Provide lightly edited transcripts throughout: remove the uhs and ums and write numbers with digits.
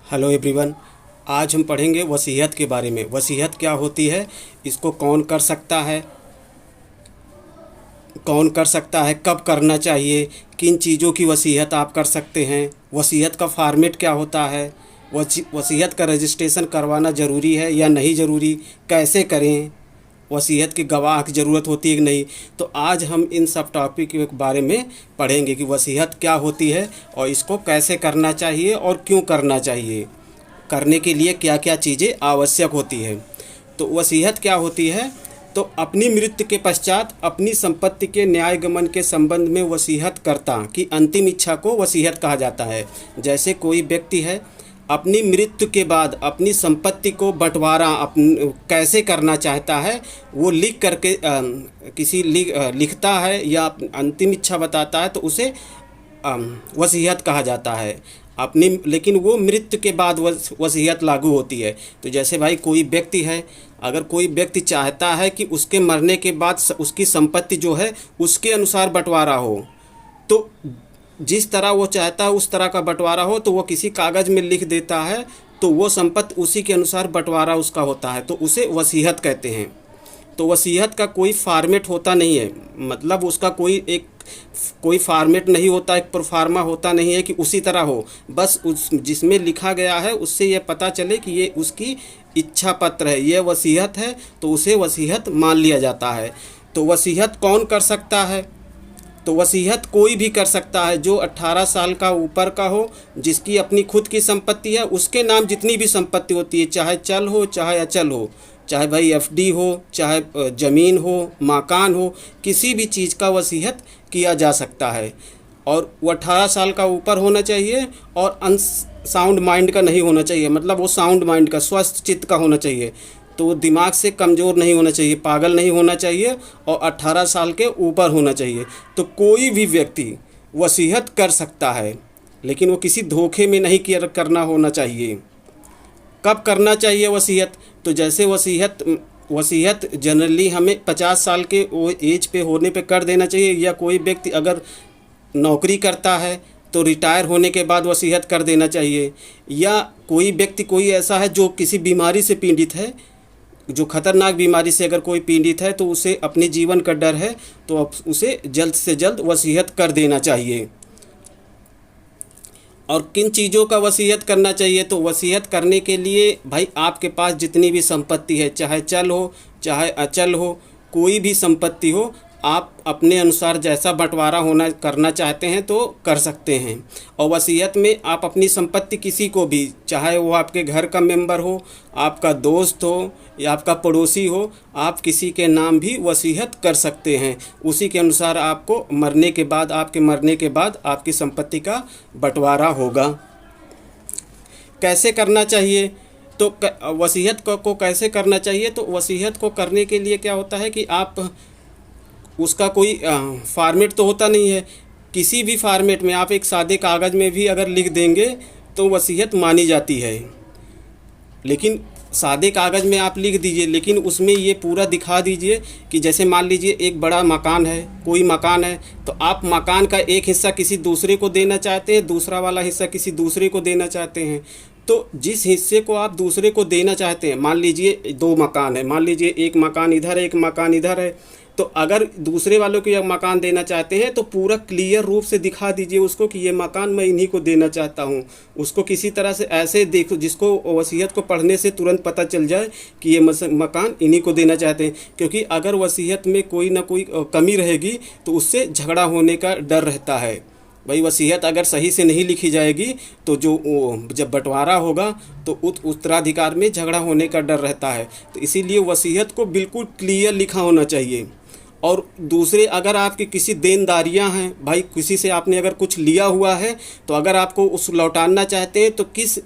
Hello everyone. आज हम पढ़ेंगे वसीयत के बारे में। वसीयत क्या होती है, इसको कौन कर सकता है, कब करना चाहिए, किन चीज़ों की वसीयत आप कर सकते हैं, वसीयत का फॉर्मेट क्या होता है, वसीयत का रजिस्ट्रेशन करवाना ज़रूरी है या नहीं ज़रूरी, कैसे करें, वसीयत के गवाह की ज़रूरत होती है कि नहीं। तो आज हम इन सब टॉपिक के बारे में पढ़ेंगे कि वसीयत क्या होती है और इसको कैसे करना चाहिए और क्यों करना चाहिए, करने के लिए क्या क्या चीज़ें आवश्यक होती है। तो वसीयत क्या होती है, तो अपनी मृत्यु के पश्चात अपनी संपत्ति के न्यायगमन के संबंध में वसीयतकर्ता की अंतिम इच्छा को वसीयत कहा जाता है। जैसे कोई व्यक्ति है, अपनी मृत्यु के बाद अपनी संपत्ति को बंटवारा कैसे करना चाहता है, वो लिख करके लिखता है या अंतिम इच्छा बताता है, तो उसे वसीयत कहा जाता है अपनी। लेकिन वो मृत्यु के बाद वसीयत लागू होती है। तो जैसे भाई कोई व्यक्ति है, अगर कोई व्यक्ति चाहता है कि उसके मरने के बाद उसकी संपत्ति जो है उसके अनुसार बंटवारा हो, तो जिस तरह वो चाहता है उस तरह का बंटवारा हो, तो वो किसी कागज़ में लिख देता है, तो वो संपत्ति उसी के अनुसार बंटवारा उसका होता है, तो उसे वसीयत कहते हैं। तो वसीयत का कोई फॉर्मेट होता नहीं है, मतलब उसका कोई फॉर्मेट नहीं होता, एक प्रोफार्मा होता नहीं है कि उसी तरह हो। बस उस जिसमें लिखा गया है उससे ये पता चले कि ये उसकी इच्छा पत्र है, ये वसीयत है, तो उसे वसीयत मान लिया जाता है। तो वसीयत कौन कर सकता है, तो वसीयत कोई भी कर सकता है जो 18 साल का ऊपर का हो, जिसकी अपनी खुद की संपत्ति है, उसके नाम जितनी भी संपत्ति होती है, चाहे चल हो चाहे अचल हो, चाहे भाई एफडी हो, चाहे ज़मीन हो, मकान हो, किसी भी चीज़ का वसीयत किया जा सकता है। और वो 18 साल का ऊपर होना चाहिए और साउंड माइंड का नहीं होना चाहिए, मतलब वो साउंड माइंड का, स्वस्थ चित्त का होना चाहिए। तो वो दिमाग से कमज़ोर नहीं होना चाहिए, पागल नहीं होना चाहिए और 18 साल के ऊपर होना चाहिए। तो कोई भी व्यक्ति वसीयत कर सकता है, लेकिन वो किसी धोखे में नहीं करना होना चाहिए। कब करना चाहिए वसीयत, तो जैसे वसीयत जनरली हमें 50 साल के वो एज पे होने पे कर देना चाहिए, या कोई व्यक्ति अगर नौकरी करता है तो रिटायर होने के बाद वसीयत कर देना चाहिए, या कोई व्यक्ति कोई ऐसा है जो किसी बीमारी से पीड़ित है, जो खतरनाक बीमारी से अगर कोई पीड़ित है, तो उसे अपने जीवन का डर है, तो अब उसे जल्द से जल्द वसीयत कर देना चाहिए। और किन चीज़ों का वसीयत करना चाहिए, तो वसीयत करने के लिए भाई आपके पास जितनी भी संपत्ति है, चाहे चल हो चाहे अचल हो, कोई भी संपत्ति हो, आप अपने अनुसार जैसा बंटवारा करना चाहते हैं तो कर सकते हैं। और वसीयत में आप अपनी संपत्ति किसी को भी, चाहे वो आपके घर का मेंबर हो, आपका दोस्त हो या आपका पड़ोसी हो, आप किसी के नाम भी वसीयत कर सकते हैं। उसी के अनुसार आपके मरने के बाद आपकी संपत्ति का बंटवारा होगा। कैसे करना चाहिए, तो वसीयत को कैसे करना चाहिए, तो वसीयत को करने के लिए क्या होता है कि आप उसका कोई फॉर्मेट तो होता नहीं है, किसी भी फॉर्मेट में आप एक सादे कागज़ में भी अगर लिख देंगे तो वसीयत मानी जाती है। लेकिन सादे कागज़ में आप लिख दीजिए, लेकिन उसमें ये पूरा दिखा दीजिए कि जैसे मान लीजिए एक बड़ा मकान है, कोई मकान है, तो आप मकान का एक हिस्सा किसी दूसरे को देना चाहते हैं, दूसरा वाला हिस्सा किसी दूसरे को देना चाहते हैं। तो जिस हिस्से को आप दूसरे को देना चाहते हैं, मान लीजिए 2 मकान है, मान लीजिए एक मकान इधर है एक मकान इधर है, तो अगर दूसरे वालों को यह मकान देना चाहते हैं तो पूरा क्लियर रूप से दिखा दीजिए उसको कि ये मकान मैं इन्हीं को देना चाहता हूँ। उसको किसी तरह से ऐसे देखो जिसको वसीयत को पढ़ने से तुरंत पता चल जाए कि ये मकान इन्हीं को देना चाहते हैं, क्योंकि अगर वसीयत में कोई ना कोई कमी रहेगी तो उससे झगड़ा होने का डर रहता है। भाई वसीयत अगर सही से नहीं लिखी जाएगी तो जब बंटवारा होगा तो उत्तराधिकार में झगड़ा होने का डर रहता है। तो इसीलिए वसीयत को बिल्कुल क्लियर लिखा होना चाहिए। और दूसरे, अगर आपकी किसी देनदारियां हैं, भाई किसी से आपने अगर कुछ लिया हुआ है, तो अगर आपको उस लौटाना चाहते हैं तो किस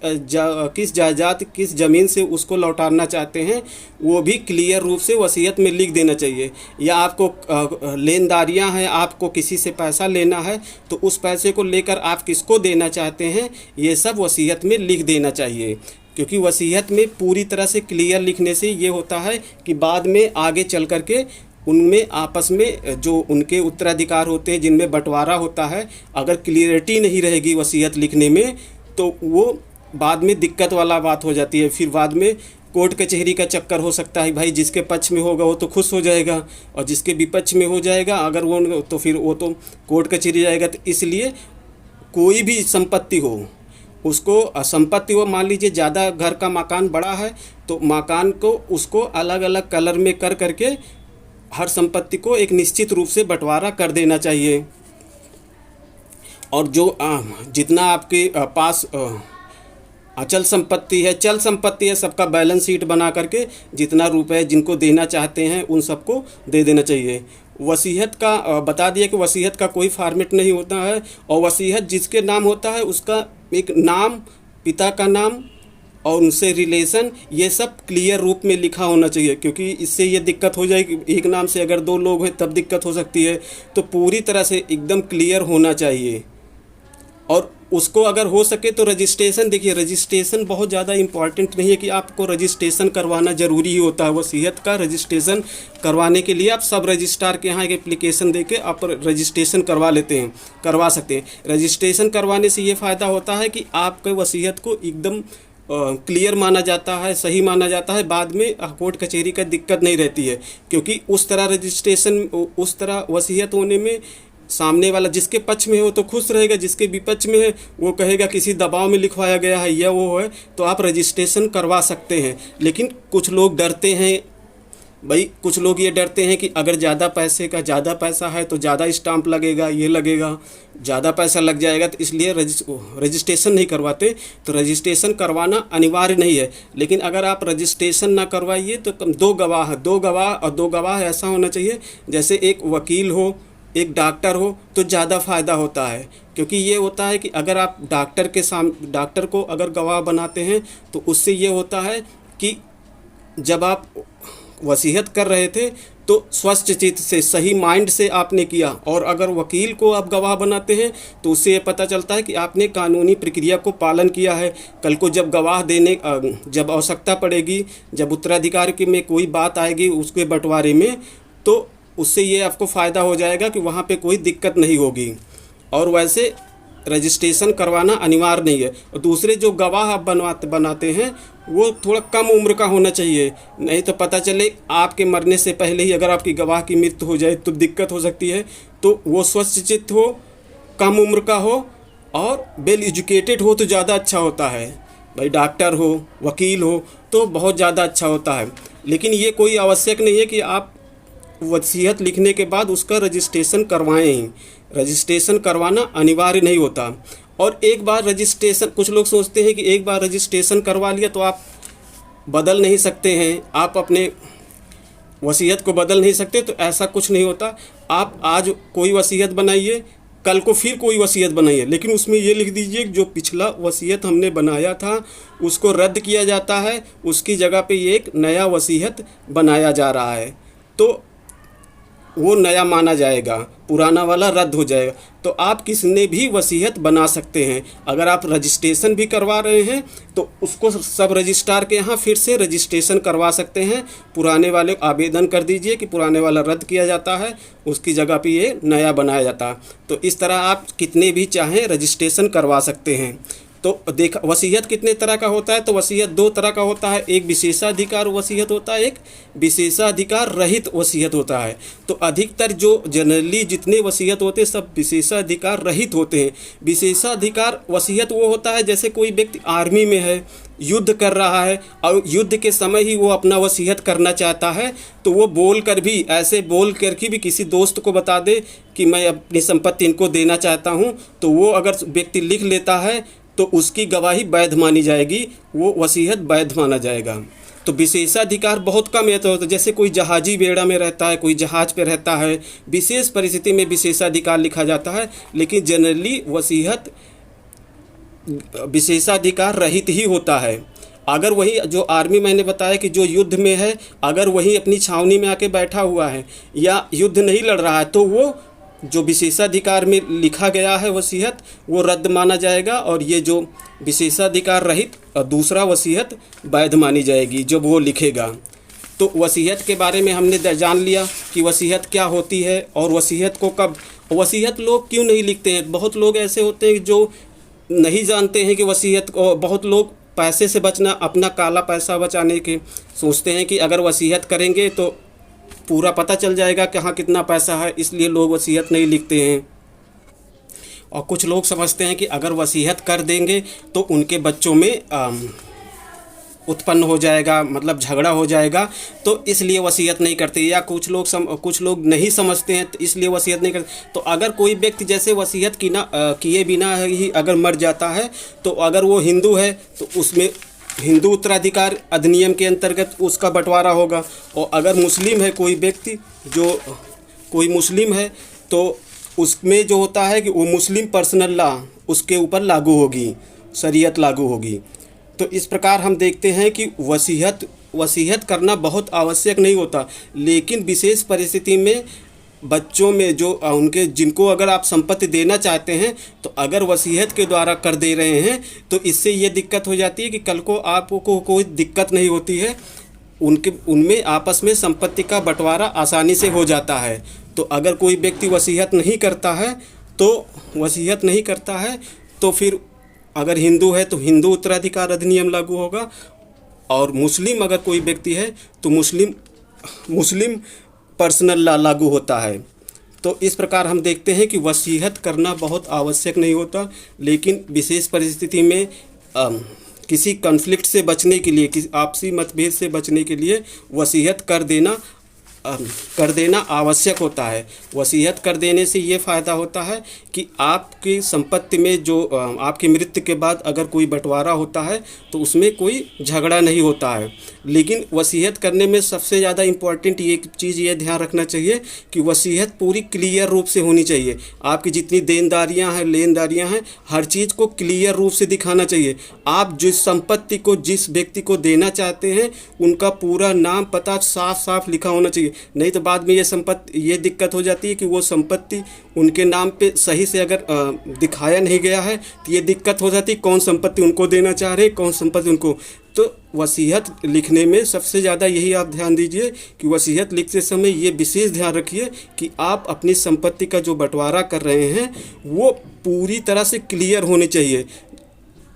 जायदाद किस ज़मीन से उसको लौटाना चाहते हैं, वो भी क्लियर रूप से वसीयत में लिख देना चाहिए। या आपको लेनदारियां हैं, आपको किसी से पैसा लेना है, तो उस पैसे को लेकर आप किसको देना चाहते हैं, ये सब वसीयत में लिख देना चाहिए। क्योंकि वसीयत में पूरी तरह से क्लियर लिखने से ये होता है कि बाद में आगे चल कर के उनमें आपस में जो उनके उत्तराधिकार होते हैं, जिनमें बंटवारा होता है, अगर क्लियरिटी नहीं रहेगी वसीयत लिखने में, तो वो बाद में दिक्कत वाला बात हो जाती है। फिर बाद में कोर्ट कचहरी का चक्कर हो सकता है। भाई जिसके पक्ष में होगा वो तो खुश हो जाएगा, और जिसके विपक्ष में हो जाएगा अगर वो, तो फिर वो तो कोर्ट कचहरी जाएगा। तो इसलिए कोई भी संपत्ति हो, उसको संपत्ति हो, मान लीजिए ज़्यादा घर का मकान बड़ा है तो मकान को उसको अलग अलग कलर में कर करके हर संपत्ति को एक निश्चित रूप से बंटवारा कर देना चाहिए। और जो जितना आपके पास अचल संपत्ति है, चल संपत्ति है, सबका बैलेंस शीट बना करके जितना रुपए जिनको देना चाहते हैं उन सबको दे देना चाहिए। वसीयत का बता दिया कि वसीयत का कोई फॉर्मेट नहीं होता है, और वसीयत जिसके नाम होता है उसका एक नाम, पिता का नाम और उनसे रिलेशन, ये सब क्लियर रूप में लिखा होना चाहिए। क्योंकि इससे ये दिक्कत हो जाएगी, एक नाम से अगर दो लोग हैं तब दिक्कत हो सकती है। तो पूरी तरह से एकदम क्लियर होना चाहिए। और उसको अगर हो सके तो रजिस्ट्रेशन, देखिए रजिस्ट्रेशन बहुत ज़्यादा इम्पॉर्टेंट नहीं है कि आपको रजिस्ट्रेशन करवाना ज़रूरी ही होता है। वसीयत का रजिस्ट्रेशन करवाने के लिए आप सब रजिस्ट्रार के यहाँ एक एप्लीकेशन देके आप रजिस्ट्रेशन करवा सकते हैं। रजिस्ट्रेशन करवाने से ये फ़ायदा होता है कि आपके वसीयत को एकदम क्लियर माना जाता है, सही माना जाता है। बाद में कोर्ट कचहरी का दिक्कत नहीं रहती है, क्योंकि उस तरह रजिस्ट्रेशन, उस तरह वसीयत होने में सामने वाला जिसके पक्ष में हो तो खुश रहेगा, जिसके विपक्ष में है वो कहेगा किसी दबाव में लिखवाया गया है या वो है। तो आप रजिस्ट्रेशन करवा सकते हैं। लेकिन कुछ लोग डरते हैं, भाई कुछ लोग ये डरते हैं कि अगर ज़्यादा पैसा है तो ज़्यादा स्टाम्प लगेगा, ये लगेगा, ज़्यादा पैसा लग जाएगा, तो इसलिए रजिस्ट्रेशन नहीं करवाते। तो रजिस्ट्रेशन करवाना अनिवार्य नहीं है। लेकिन अगर आप रजिस्ट्रेशन ना करवाइए तो कम दो गवाह ऐसा होना चाहिए, जैसे एक वकील हो, एक डॉक्टर हो, तो ज़्यादा फ़ायदा होता है। क्योंकि ये होता है कि अगर आप डॉक्टर को अगर गवाह बनाते हैं तो उससे ये होता है कि जब आप वसीयत कर रहे थे तो स्वस्थ चित्त से, सही माइंड से आपने किया। और अगर वकील को आप गवाह बनाते हैं तो उससे ये पता चलता है कि आपने कानूनी प्रक्रिया को पालन किया है। कल को जब गवाह देने, जब आवश्यकता पड़ेगी, जब उत्तराधिकार की में कोई बात आएगी उसके बंटवारे में, तो उससे ये आपको फ़ायदा हो जाएगा कि वहाँ पे कोई दिक्कत नहीं होगी। और वैसे रजिस्ट्रेशन करवाना अनिवार्य नहीं है। और दूसरे जो गवाह आप बनाते हैं वो थोड़ा कम उम्र का होना चाहिए, नहीं तो पता चले आपके मरने से पहले ही अगर आपकी गवाह की मृत्यु हो जाए तो दिक्कत हो सकती है। तो वो स्वस्थ चित्त हो, कम उम्र का हो और वेल एजुकेटेड हो तो ज़्यादा अच्छा होता है। भाई डॉक्टर हो, वकील हो तो बहुत ज़्यादा अच्छा होता है। लेकिन ये कोई आवश्यक नहीं है कि आप वसीयत लिखने के बाद उसका रजिस्ट्रेशन करवाएं ही। रजिस्ट्रेशन करवाना अनिवार्य नहीं होता। और एक बार रजिस्ट्रेशन, कुछ लोग सोचते हैं कि एक बार रजिस्ट्रेशन करवा लिया तो आप बदल नहीं सकते हैं, आप अपने वसीयत को बदल नहीं सकते। तो ऐसा कुछ नहीं होता। आप आज कोई वसीयत बनाइए, कल को फिर कोई वसीयत बनाइए, लेकिन उसमें ये लिख दीजिए कि जो पिछला वसीयत हमने बनाया था उसको रद्द किया जाता है, उसकी जगह पे ये एक नया वसीयत बनाया जा रहा है। तो वो नया माना जाएगा, पुराना वाला रद्द हो जाएगा। तो आप किसने भी वसीयत बना सकते हैं। अगर आप रजिस्ट्रेशन भी करवा रहे हैं तो उसको सब रजिस्ट्रार के यहाँ फिर से रजिस्ट्रेशन करवा सकते हैं। पुराने वाले आवेदन कर दीजिए कि पुराने वाला रद्द किया जाता है, उसकी जगह पे ये नया बनाया जाता है। तो इस तरह आप कितने भी चाहें रजिस्ट्रेशन करवा सकते हैं। तो देखा वसीयत कितने तरह का होता है। तो वसीयत दो तरह का होता है, एक विशेषाधिकार वसीयत होता है, एक विशेषाधिकार रहित वसीयत होता है। तो अधिकतर जो जनरली जितने वसीयत होते हैं सब विशेषाधिकार रहित होते हैं। विशेषाधिकार वसीयत वो होता है जैसे कोई व्यक्ति आर्मी में है, युद्ध कर रहा है और युद्ध के समय ही वो अपना वसीयत करना चाहता है, तो वो बोल कर भी, ऐसे बोल कर के भी किसी दोस्त को बता दे कि मैं अपनी संपत्ति इनको देना चाहता हूँ, तो वो अगर व्यक्ति लिख लेता है तो उसकी गवाही वैध मानी जाएगी, वो वसीयत वैध माना जाएगा। तो विशेषाधिकार बहुत कम है। तो जैसे कोई जहाजी बेड़ा में रहता है, कोई जहाज पे रहता है, विशेष परिस्थिति में विशेषाधिकार लिखा जाता है। लेकिन जनरली वसीयत विशेषाधिकार रहित ही होता है। अगर वही जो आर्मी मैंने बताया कि जो युद्ध में है, अगर वही अपनी छावनी में आके बैठा हुआ है या युद्ध नहीं लड़ रहा है, तो वो जो विशेषाधिकार में लिखा गया है वसीयत वो रद्द माना जाएगा, और ये जो विशेषाधिकार रहित दूसरा वसीयत वैध मानी जाएगी जब वो लिखेगा। तो वसीयत के बारे में हमने जान लिया कि वसीयत क्या होती है और वसीयत को कब, वसीयत लोग क्यों नहीं लिखते हैं। बहुत लोग ऐसे होते हैं जो नहीं जानते हैं कि वसीयत को, बहुत लोग पैसे से बचना, अपना काला पैसा बचाने के सोचते हैं कि अगर वसीयत करेंगे तो पूरा पता चल जाएगा कि हाँ कितना पैसा है, इसलिए लोग वसीयत नहीं लिखते हैं। और कुछ लोग समझते हैं कि अगर वसीयत कर देंगे तो उनके बच्चों में उत्पन्न हो जाएगा, मतलब झगड़ा हो जाएगा, तो इसलिए वसीयत नहीं करते। या कुछ लोग नहीं समझते हैं तो इसलिए वसीयत नहीं करते। तो अगर कोई व्यक्ति जैसे वसीयत किए बिना ही अगर मर जाता है, तो अगर वो हिंदू है तो उसमें हिंदू उत्तराधिकार अधिनियम के अंतर्गत उसका बंटवारा होगा। और अगर मुस्लिम है कोई व्यक्ति, जो कोई मुस्लिम है, तो उसमें जो होता है कि वो मुस्लिम पर्सनल लॉ उसके ऊपर लागू होगी, शरीयत लागू होगी। तो इस प्रकार हम देखते हैं कि वसीयत करना बहुत आवश्यक नहीं होता, लेकिन विशेष परिस्थिति में बच्चों में जो उनके जिनको अगर आप संपत्ति देना चाहते हैं, तो अगर वसीयत के द्वारा कर दे रहे हैं तो इससे ये दिक्कत हो जाती है कि कल को आपको कोई दिक्कत नहीं होती है, उनमें आपस में संपत्ति का बंटवारा आसानी से हो जाता है। तो अगर कोई व्यक्ति वसीयत नहीं करता है तो फिर अगर हिंदू है तो हिंदू उत्तराधिकार अधिनियम लागू होगा, और मुस्लिम अगर कोई व्यक्ति है तो मुस्लिम पर्सनल लॉ लागू होता है। तो इस प्रकार हम देखते हैं कि वसीयत करना बहुत आवश्यक नहीं होता, लेकिन विशेष परिस्थिति में किसी कॉन्फ्लिक्ट से बचने के लिए, किसी आपसी मतभेद से बचने के लिए वसीयत कर देना आवश्यक होता है। वसीयत कर देने से ये फ़ायदा होता है कि आपकी संपत्ति में जो आपकी मृत्यु के बाद अगर कोई बंटवारा होता है तो उसमें कोई झगड़ा नहीं होता है। लेकिन वसीयत करने में सबसे ज़्यादा इम्पॉर्टेंट ये चीज़ ये ध्यान रखना चाहिए कि वसीयत पूरी क्लियर रूप से होनी चाहिए। आपकी जितनी देनदारियाँ हैं, लेनदारियाँ हैं, हर चीज़ को क्लियर रूप से दिखाना चाहिए। आप जिस संपत्ति को जिस व्यक्ति को देना चाहते हैं उनका पूरा नाम पता साफ साफ लिखा होना चाहिए। नहीं तो बाद में ये दिक्कत हो जाती है कि वो संपत्ति उनके नाम पे सही से अगर दिखाया नहीं गया है तो ये दिक्कत हो जाती है, कौन संपत्ति उनको देना चाह रहे हैं, कौन संपत्ति उनको। तो वसीयत लिखने में सबसे ज़्यादा यही आप ध्यान दीजिए कि वसीयत लिखते समय ये विशेष ध्यान रखिए कि आप अपनी संपत्ति का जो बंटवारा कर रहे हैं वो पूरी तरह से क्लियर होने चाहिए।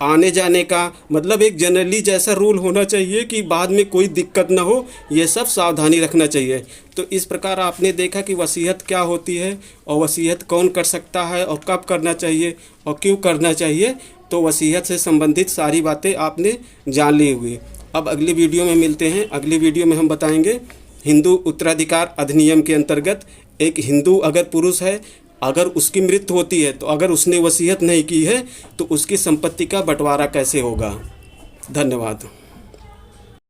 आने जाने का मतलब एक जनरली जैसा रूल होना चाहिए कि बाद में कोई दिक्कत ना हो, ये सब सावधानी रखना चाहिए। तो इस प्रकार आपने देखा कि वसीयत क्या होती है और वसीयत कौन कर सकता है और कब करना चाहिए और क्यों करना चाहिए। तो वसीयत से संबंधित सारी बातें आपने जान ली हुई। अब अगली वीडियो में मिलते हैं। अगली वीडियो में हम बताएंगे हिंदू उत्तराधिकार अधिनियम के अंतर्गत एक हिंदू अगर पुरुष है, अगर उसकी मृत्यु होती है तो अगर उसने वसीयत नहीं की है तो उसकी संपत्ति का बंटवारा कैसे होगा। धन्यवाद।